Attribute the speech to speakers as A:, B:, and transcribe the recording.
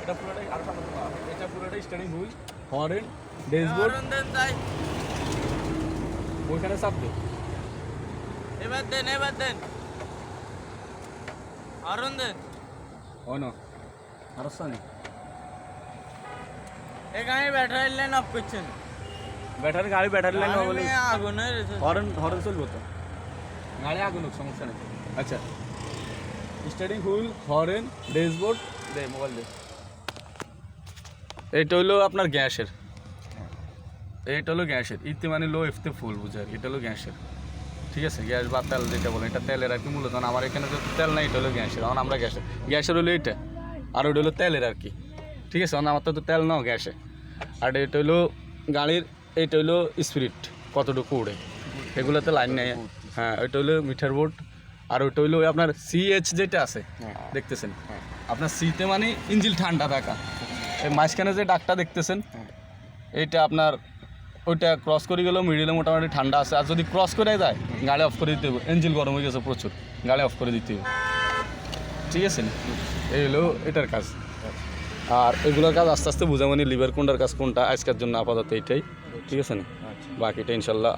A: এটা পুরোটাই আর সামনে তোলা এটা পুরোটাই স্টার্টিং হুইল হর্ন ড্যাশবোর্ড ওইখানে চাপ দে
B: এবার দেন হরন দেন
A: ও না আর সানি
B: এখানে ব্যাটারি লাইন অফ করছেন
A: গাড়ি ব্যাটারি লাইন বলে
B: আগুন
A: হর্ন চলবো তো গাড়ি আগুন হোক সমস্যা নেই আচ্ছা স্টার্টিং হুইল হর্ন ড্যাশবোর্ড দে মোবাইল দে এইটা হলো আপনার গ্যাসের এইটা হলো গ্যাসের ইতে মানে লো এফতে ফুল বুঝার এটা হলো গ্যাসের ঠিক আছে গ্যাস বা তেল যেটা বলে এটা তেলের আর কি মূলত আমার এখানে তো তেল নাই এটা হলো গ্যাসের এখন আমরা গ্যাসের হলো এটা আর ওইটা হলো তেলের আর কি ঠিক আছে এখন আমার তো তেল নাও গ্যাসে আর এটা হলো গাড়ির এইটা হলো স্পিরিট কতটুকু উড়ে এগুলোতে লাইন নেই হ্যাঁ ওইটা হলো মিটার বোর্ড আর ওইটা হলো আপনার সিএইচ যেটা আছে দেখতেছেন আপনার সিতে মানে ইঞ্জিন ঠান্ডা থাকা এই মাঝখানে যে ডাকটা দেখতেছেন এইটা আপনার ওইটা ক্রস করে গেলেও মিডিলে মোটামুটি ঠান্ডা আছে আর যদি ক্রস করে যায় গাড়ি অফ করে দিতে হবে ইঞ্জিন গরম হয়ে গেছে প্রচুর গাড়ি অফ করে দিতে হবে ঠিক আছে এই হলো এটার কাজ আর এগুলোর কাজ আস্তে আস্তে বোঝামানি লিভার কোনটার কাজ কোনটা আজকের জন্য আপাতত এইটাই ঠিক আছে না বাকিটা ইনশাল্লাহ